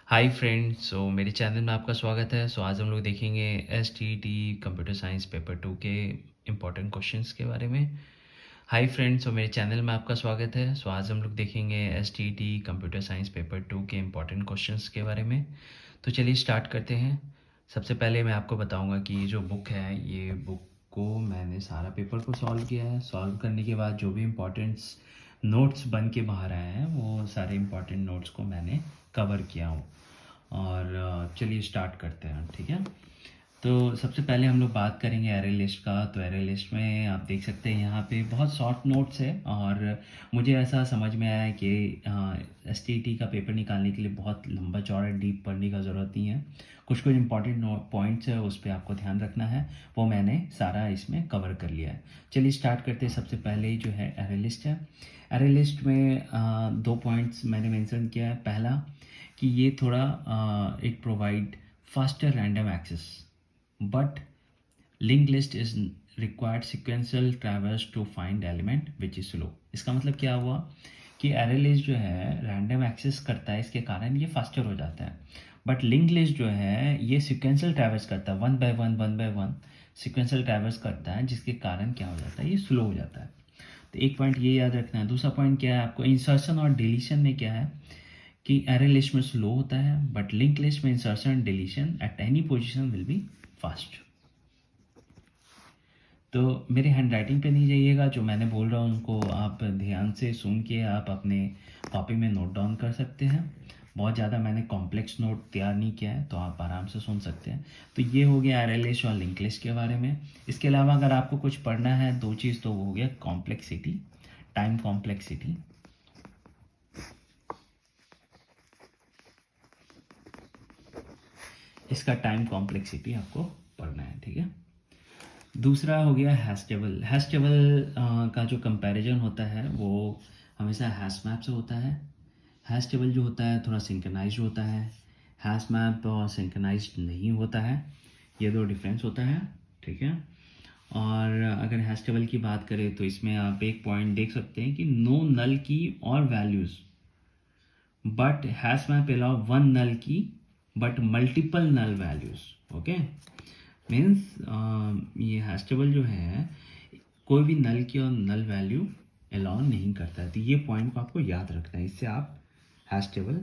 Hi friends. मेरे channel में आपका स्वागत है। आज हम लोग देखेंगे S T T computer science paper 2 के इम्पोर्टेंट क्वेश्चंस के बारे में। हाय फ्रेंड्स, मेरे चैनल में आपका स्वागत है। आज हम लोग देखेंगे S T T computer science paper 2 के इम्पोर्टेंट क्वेश्चंस के बारे में। तो चलिए स्टार्ट करते हैं। सबसे पहले मैं आपको बताऊंगा कि ये जो बुक है, ये बुक को मैंने सारा पेपर को सॉल्व किया है। सॉल्व करने के बाद जो भी इम्पोर्टेंट्स नोट्स बन के बाहर आए हैं, वो सारे इम्पोर्टेंट नोट्स को मैंने कवर किया हूँ। और चलिए स्टार्ट करते हैं, ठीक है। तो सबसे पहले हम लोग बात करेंगे एरे लिस्ट का। तो एरे लिस्ट में आप देख सकते हैं यहाँ पे बहुत शॉर्ट नोट्स है, और मुझे ऐसा समझ में आया कि एस टी टी का पेपर निकालने के लिए बहुत लंबा चौड़ा डीप पढ़ने का ज़रूरत नहीं है। कुछ कुछ इंपॉर्टेंट पॉइंट्स है, उस पर आपको ध्यान रखना है। वो मैंने सारा इसमें कवर कर लिया है। चलिए स्टार्ट करते हैं। सबसे पहले जो है एरे लिस्ट है। एरे लिस्ट में दो पॉइंट्स मैंने मेंशन किया है। पहला कि ये थोड़ा it provide faster random access, but link list is required sequential traverse to find element which is slow. इसका मतलब क्या हुआ कि एरे लिस्ट जो है रैंडम एक्सेस करता है, इसके कारण ये फास्टर हो जाता है। बट लिंक लिस्ट जो है ये सिक्वेंशियल ट्रैवर्स करता है, one by one sequential traverse करता है, जिसके कारण क्या हो जाता है, ये स्लो हो जाता है। तो एक पॉइंट ये याद रखना है। दूसरा पॉइंट क्या है, आपको इंसर्शन और डिलीशन में क्या है कि एरे लिस्ट में स्लो होता है, बट लिंक लिस्ट में insertion and deletion at any position will be fast. तो मेरे हैंड राइटिंग पे नहीं जाइएगा, जो मैंने बोल रहा हूँ उनको आप ध्यान से सुन के आप अपने कॉपी में नोट डाउन कर सकते हैं। बहुत ज़्यादा मैंने कॉम्प्लेक्स नोट तैयार नहीं किया है, तो आप आराम से सुन सकते हैं। तो ये हो गया एरे लिस्ट और लिंक लिस्ट के बारे में। इसके अलावा अगर आपको कुछ पढ़ना है, दो चीज़, तो वो हो गया कॉम्प्लेक्सिटी, टाइम कॉम्प्लेक्सिटी। इसका टाइम कॉम्प्लेक्सिटी आपको पढ़ना है, ठीक है। दूसरा हो गया हैश टेबल। हैश टेबल का जो कंपैरिजन होता है वो हमेशा हैश मैप से होता है। हैश टेबल जो होता है थोड़ा सिंक्रनाइज्ड होता है, हैश मैप सिंक्रनाइज्ड नहीं होता है। ये दो डिफरेंस होता है, ठीक है। और अगर हैश टेबल की बात करें तो इसमें आप एक पॉइंट देख सकते हैं कि नो नल की और values, but hash map allow one null key but multiple null values. Okay, means ये हैश टेबल जो है कोई भी नल की और नल वैल्यू अलाउ नहीं करता है। तो ये पॉइंट को आपको याद रखना है, इससे आप हैश टेबल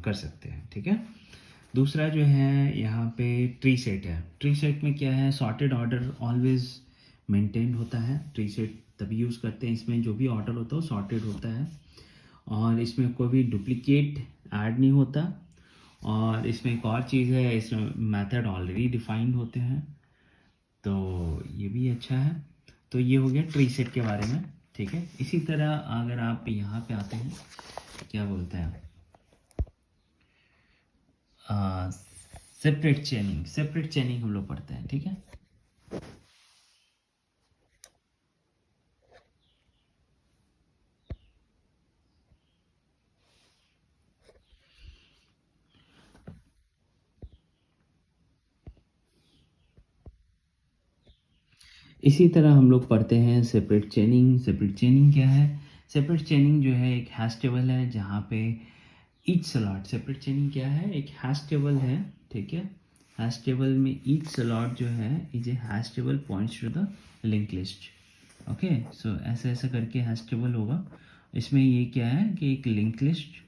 कर सकते हैं, ठीक है। दूसरा जो है यहाँ पे ट्री सेट है। ट्री सेट में क्या है, सॉर्टेड ऑर्डर ऑलवेज मेंटेन्ड होता है। ट्री सेट तभी यूज़ करते हैं, इसमें जो भी ऑर्डर होता है वो सॉर्टेड होता है, और इसमें कोई भी डुप्लीकेट ऐड नहीं होता। और इसमें एक और चीज़ है, इसमें मेथड ऑलरेडी डिफाइंड होते हैं, तो ये भी अच्छा है। तो ये हो गया ट्री सेट के बारे में, ठीक है। इसी तरह अगर आप यहाँ पे आते हैं, क्या बोलते हैं, सेपरेट चेनिंग। सेपरेट चेनिंग हम लोग पढ़ते हैं, ठीक है। इसी तरह हम लोग पढ़ते हैं सेपरेट चेनिंग। सेपरेट चेनिंग क्या है, सेपरेट चेनिंग जो है एक हैश टेबल है जहाँ पे ईच स्लॉट, सेपरेट चेनिंग क्या है, एक हैश टेबल है, ठीक है। हैश टेबल में ईच स्लॉट जो है is a hash table points to the link list. Okay, so ऐसा ऐसा करके हैश टेबल होगा। इसमें ये क्या है कि एक लिंक लिस्ट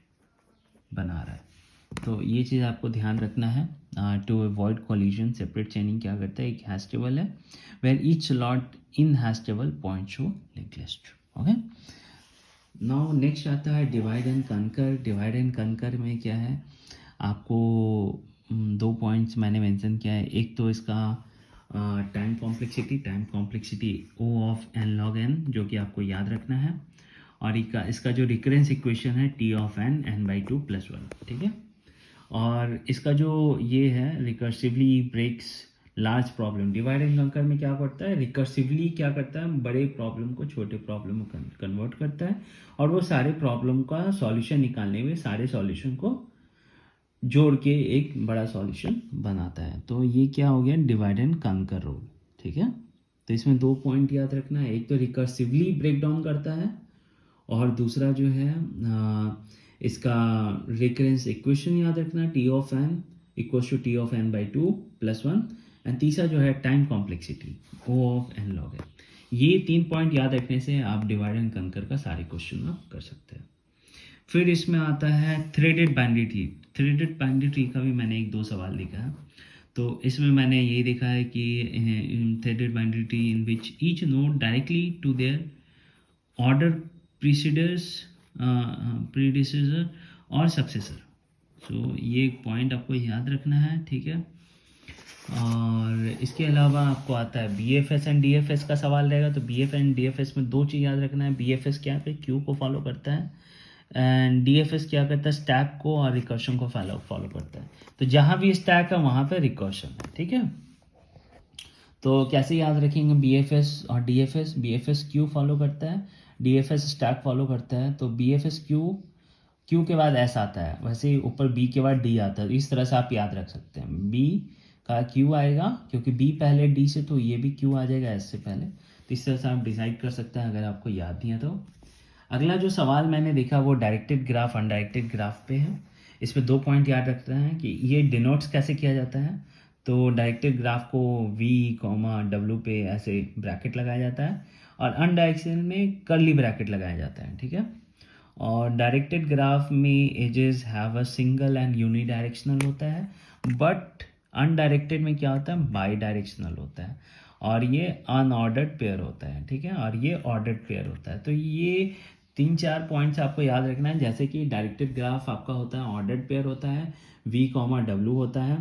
बना रहा है। तो ये चीज़ आपको ध्यान रखना है। To avoid collision, separate chaining क्या करता है, एक हैश टेबल है where each slot in hash table points to link list. Okay, now next आता है divide and conquer. Divide and conquer में क्या है, आपको दो पॉइंट्स मैंने मेंशन किया है। एक तो इसका time complexity, time complexity O of N log N, जो कि आपको याद रखना है। और इसका जो रिकरेंस इक्वेशन है T of N N by two plus one, ठीक है। और इसका जो ये है recursively breaks large problem. Divide and conquer में क्या करता है, रिकर्सिवली क्या करता है, बड़े प्रॉब्लम को छोटे प्रॉब्लम में कन्वर्ट करता है, और वो सारे प्रॉब्लम का सॉल्यूशन निकालने में सारे सॉल्यूशन को जोड़ के एक बड़ा सॉल्यूशन बनाता है। तो ये क्या हो गया, डिवाइड एंड कंकर रूल, ठीक है। तो इसमें दो पॉइंट याद रखना है, एक तो रिकर्सिवली ब्रेक डाउन करता है, और दूसरा जो है इसका रिकरेंस इक्वेशन याद रखना, T of N equals to T of N by 2 + 1। And तीसरा जो है time complexity, O of N log N. ये 3 पॉइंट याद रखने से आप डिवाइड एंड कंकर का सारे क्वेश्चन आप कर सकते हैं। फिर इसमें आता है threaded binary tree. Threaded binary tree का भी मैंने 1-2 सवाल लिखा है। तो इसमें मैंने ये देखा है कि threaded binary tree in which each node directly to their order predecessor और सक्सेसर। सो ये एक पॉइंट आपको याद रखना है, ठीक है। और इसके अलावा आपको आता है B F S and D F S का सवाल रहेगा। तो B F and D F S में 2 चीज़ याद रखना है। बी एफ एस क्या है, क्यू को फॉलो करता है, एंड डी एफ एस क्या करता है, स्टैक को और रिकर्शन को फॉलो करता है। तो जहाँ भी स्टैक है वहाँ पे रिकर्शन है, ठीक है। तो कैसे याद रखेंगे बी एफ एस और D F S? B F S queue follow करता है, D F S stack follow करता है। तो B F S queue, queue के बाद एस आता है, वैसे ही ऊपर बी के बाद डी आता है। इस तरह से आप याद रख सकते हैं, बी का क्यू आएगा क्योंकि बी पहले डी से, तो ये भी क्यू आ जाएगा एस से पहले। तो इस तरह से आप डिसाइड कर सकते हैं अगर आपको याद नहीं है तो। अगला जो सवाल मैंने देखा वो डायरेक्टेड ग्राफ अनडायरेक्टेड ग्राफ पे है। इसमें 2 पॉइंट याद रखते हैं कि ये डिनोट्स कैसे किया जाता है। तो डायरेक्टेड ग्राफ को वी कॉमा डब्ल्यू पे ऐसे ब्रैकेट लगाया जाता है, और अनडायरेक्शनल में कर्ली ब्रैकेट लगाया जाता है, ठीक है। और डायरेक्टेड ग्राफ में edges have a single end unidirectional होता है, बट अनडायरेक्टेड में क्या होता है, बाई डायरेक्शनल होता है, और ये अनऑर्डर्ड पेयर होता है, ठीक है, और ये ऑर्डर्ड पेयर होता है। तो ये 3-4 पॉइंट्स आपको याद रखना है। जैसे कि डायरेक्टेड ग्राफ आपका होता है ऑर्डर्ड पेयर होता है, वी कॉमा डब्ल्यू होता है,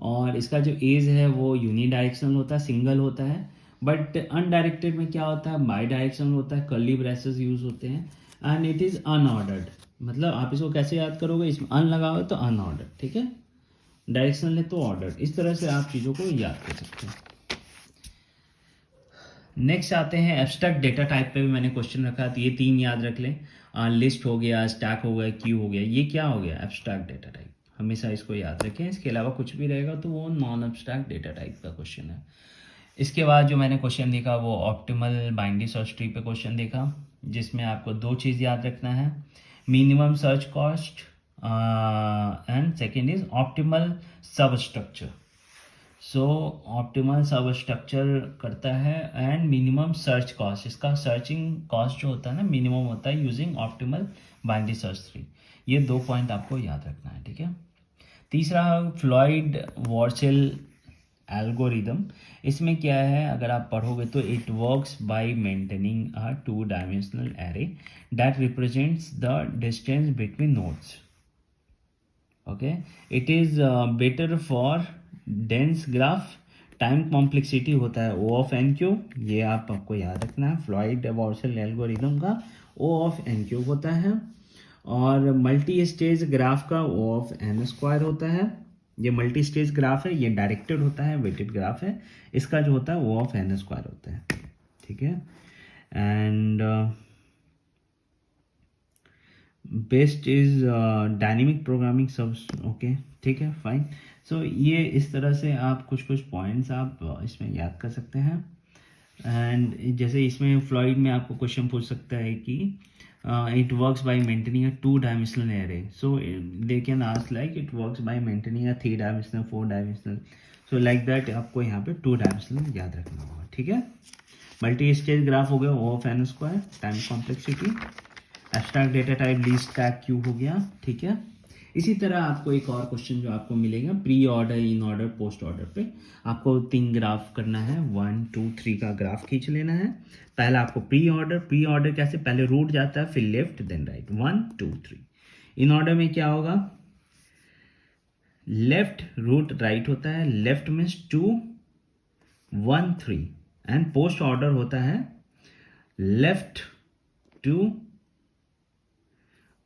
और इसका जो एज है वो यूनिडायरेक्शनल होता है, सिंगल होता है। बट अनडायरेक्टेड में क्या होता है, बाई डायरेक्शनल होता है, कर्ली ब्रेसेस यूज होते हैं, एंड इट इज़ अनऑर्डर्ड। मतलब आप इसको कैसे याद करोगे, इसमें अन लगाओगे तो अनऑर्डर्ड, ठीक है, डायरेक्शनल है तो ऑर्डर्ड। इस तरह से आप चीज़ों को याद कर सकते हैं। नेक्स्ट आते हैं एब्स्ट्रैक्ट डेटा टाइप पे भी मैंने क्वेश्चन रखा, तो ये 3 याद रख लें। लिस्ट हो गया, स्टैक हो गया, क्यू हो गया। ये क्या हो गया, एब्स्ट्रैक्ट डेटा टाइप। हमेशा इसको याद रखें। इसके अलावा कुछ भी रहेगा तो वो नॉन एब्स्ट्रैक्ट डेटा टाइप का क्वेश्चन है। इसके बाद जो मैंने क्वेश्चन देखा वो ऑप्टिमल बाइनरी सर्च ट्री पे क्वेश्चन देखा, जिसमें आपको 2 चीज़ याद रखना है, minimum search cost and second is optimal सब स्ट्रक्चर। सो ऑप्टिमल सब स्ट्रक्चर करता है एंड मिनिमम सर्च कॉस्ट, इसका सर्चिंग कॉस्ट जो होता है ना मिनिमम होता है using optimal binary search tree. ये 2 पॉइंट आपको याद रखना है, ठीक है। तीसरा फ्लॉयड वॉर्सेल एल्गोरिदम। इसमें क्या है, अगर आप पढ़ोगे तो it works by maintaining a 2 dimensional array that represents the distance between nodes. Okay, it is better for dense graph. Time complexity होता है ओ ऑफ एन क्यू, ये आपको याद रखना है। फ्लॉयड वॉर्सेल एल्गोरिदम का ओ ऑफ एन क्यू होता है, और मल्टी स्टेज ग्राफ का ओ ऑफ एन स्क्वायर होता है। ये मल्टी स्टेज ग्राफ है, ये डायरेक्टेड होता है, वेटेड ग्राफ है। इसका जो होता है ओ ऑफ एन स्क्वायर होता है, ठीक है। And best is dynamic programming सब, ओके, ठीक है, फाइन। सो ये इस तरह से आप कुछ कुछ पॉइंट्स आप इसमें याद कर सकते हैं। एंड जैसे इसमें फ्लॉइड में आपको क्वेश्चन पूछ सकता है कि it works by maintaining a 2 dimensional array. So they can ask like it works by maintaining a 3 dimensional, 4 dimensional. So like that आपको यहाँ पे 2 डायमेंशनल याद रखना होगा, ठीक है। मल्टी स्टेज ग्राफ हो गया, O of N square, time complexity, abstract data type list stack queue हो गया, ठीक है। इसी तरह आपको एक और क्वेश्चन जो आपको मिलेगा pre order, in order, post order पे आपको 3 ग्राफ करना है। 1 2 3 का ग्राफ खींच लेना है। पहला आपको प्री ऑर्डर कैसे, पहले रूट जाता है फिर left then right, 1 2 3। In order में क्या होगा, लेफ्ट रूट राइट होता है, left means 2 1 3, and post order होता है लेफ्ट 2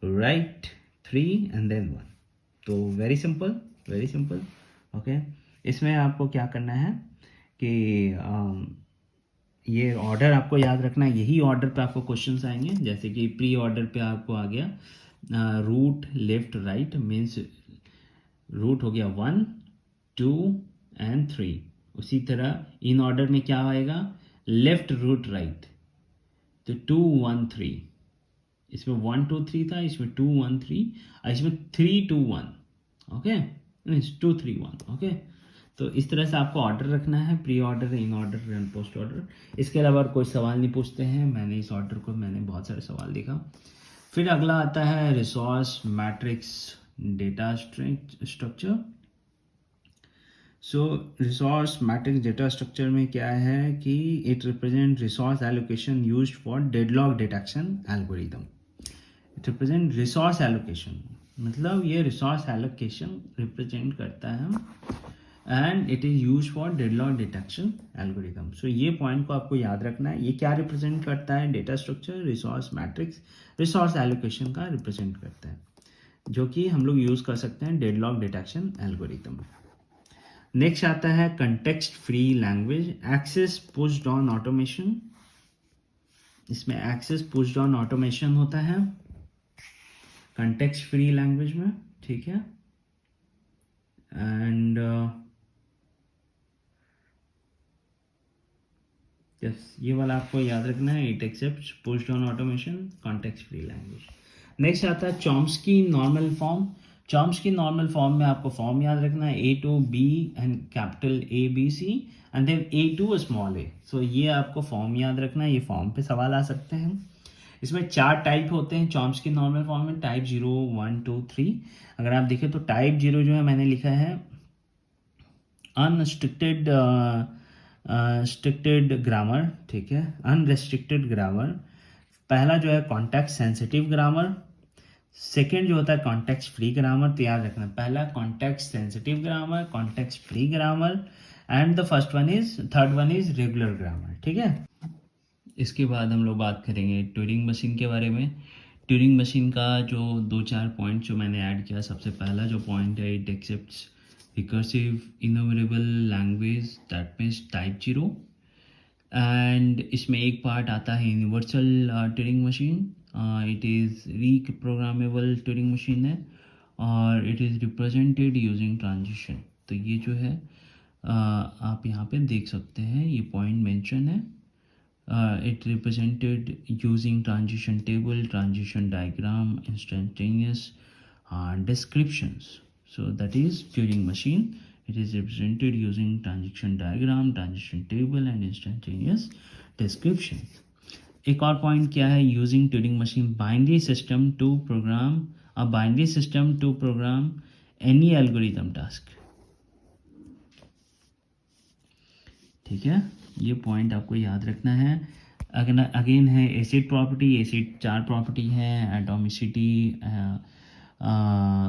राइट 3 एंड देन 1। तो very simple, very simple, okay. इसमें आपको क्या करना है कि ये ऑर्डर आपको याद रखना है। यही ऑर्डर पे आपको क्वेश्चंस आएंगे। जैसे कि प्री ऑर्डर पे आपको आ गया root left right, means root हो गया 1 2 एंड 3। उसी तरह इन ऑर्डर में क्या आएगा, लेफ्ट रूट राइट, तो 2 1 3, इसमें 1 2 3 था, इसमें 2 1 3, और इसमें 3 2 1, ओके, 2 3 1, ओके। तो इस तरह से आपको ऑर्डर रखना है, pre order, in order and post order. इसके अलावा कोई सवाल नहीं पूछते हैं। मैंने इस ऑर्डर को बहुत सारे सवाल देखा। फिर अगला आता है resource matrix data structure. So resource matrix data structure में क्या है कि it represent resource allocation used for deadlock detection algorithm. It represent resource allocation, मतलब ये रिसोर्स एलोकेशन रिप्रेजेंट करता है, and it is use for deadlock detection algorithm. So ये point को आपको याद रखना है। ये क्या रिप्रेजेंट करता है? Data structure resource matrix resource allocation का रिप्रेजेंट करता है, जो कि हम लोग यूज़ कर सकते हैं डेडलॉक डिटेक्शन एल्गोरिदम। नेक्स्ट आता है कंटेक्स्ट फ्री लैंग्वेज एक्सेस पुश्ड ऑन ऑटोमेशन। इसमें एक्सेस पुश्ड ऑन ऑटोमेशन होता है कंटेक्स्ट फ्री लैंग्वेज में, ठीक है। एंड यस, ये वाला आपको याद रखना है। It accepts pushdown automation context free language. Next आता है Chomsky normal form. Chomsky normal form में आपको फॉर्म याद रखना है A to B and capital A B C and then A to small a। So ये आपको form याद रखना है। ये फॉर्म पे सवाल आ सकते हैं। इसमें 4 टाइप होते हैं चॉम्स्की नॉर्मल फॉर्म में, टाइप 0 1 2 3। अगर आप देखें तो टाइप 0 जो है मैंने लिखा है अनस्ट्रिक्टेड स्ट्रिक्टेड ग्रामर, ठीक है, अनरेस्ट्रिक्टेड ग्रामर। पहला जो है कॉन्टेक्स्ट सेंसिटिव ग्रामर। सेकेंड जो होता है कॉन्टेक्स्ट फ्री ग्रामर। तो याद रखना, पहला context sensitive grammar, context free grammar, and the third one is regular grammar, ठीक है। इसके बाद हम लोग बात करेंगे ट्यूरिंग मशीन के बारे में। ट्यूरिंग मशीन का जो 2-4 पॉइंट जो मैंने ऐड किया, सबसे पहला जो पॉइंट है it accepts recursive enumerable language, that means type 0। And इसमें एक पार्ट आता है universal Turing machine. It is reprogrammable Turing machine है, और it is represented using transition. तो ये जो है आप यहाँ पे देख सकते हैं, ये पॉइंट मेंशन है। It represented using transition table, transition diagram, instantaneous descriptions. So that is Turing machine. It is represented using transition diagram, transition table and instantaneous description. एक और पॉइंट क्या है? Using Turing machine binary system to program any algorithm task, ठीक है। ये point आपको याद रखना है। अगेन है एसिड प्रॉपर्टी। एसिड 4 प्रॉपर्टी है, एटॉमिसिटी,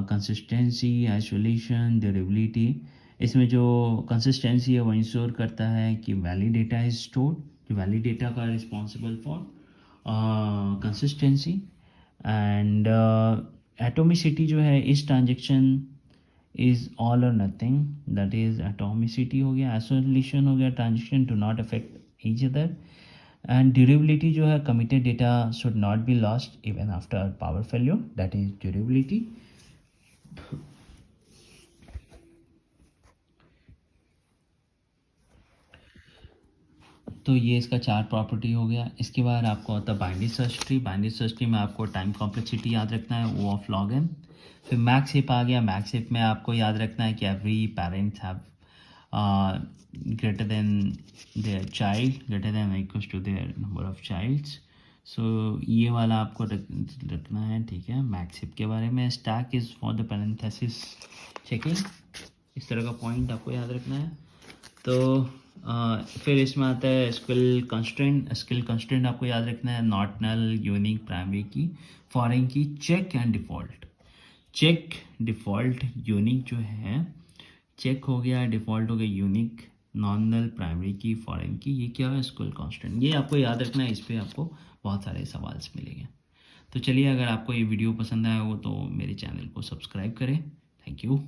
कंसिस्टेंसी, आइसोलेशन, ड्यूरेबिलिटी। इसमें जो कंसिस्टेंसी है वो इंश्योर करता है कि वैलिड डेटा इज स्टोर्ड। जो वैलिड डेटा का responsible for consistency. And atomicity जो है इस ट्रांजेक्शन इज ऑल और नथिंग, दैट इज एटॉमिसिटी हो गया। आइसोलेशन हो गया, transition do not affect each other. And durability जो है committed data should not be lost even after power failure, that is durability. तो ये इसका 4 प्रॉपर्टी हो गया। इसके बाद आपको आता है binary search tree. Binary search tree में आपको टाइम कॉम्प्लेक्सिटी याद रखना है, O ऑफ log n। फिर मैक्स हिप आ गया। मैक्स हिप में आपको याद रखना है कि every parents have greater than their child, greater than or equals to their number of childs। सो ये वाला आपको रखना है, ठीक है। मैक्स हिप के बारे में stack is for the parenthesis checking, इस तरह का पॉइंट आपको याद रखना है। तो फिर इसमें आता है स्किल कंस्ट्रेंट। स्किल कंस्ट्रेंट आपको याद रखना है, not null, unique, primary key, foreign key, check and default. Check, default, unique जो है, चेक हो गया, डिफ़ॉल्ट हो गया, unique, non null, primary key, foreign key, ये क्या है? SQL constraint. ये आपको याद रखना है, इस पर आपको बहुत सारे सवाल मिलेंगे। तो चलिए, अगर आपको ये वीडियो पसंद आया हो तो मेरे चैनल को सब्सक्राइब करें। Thank you.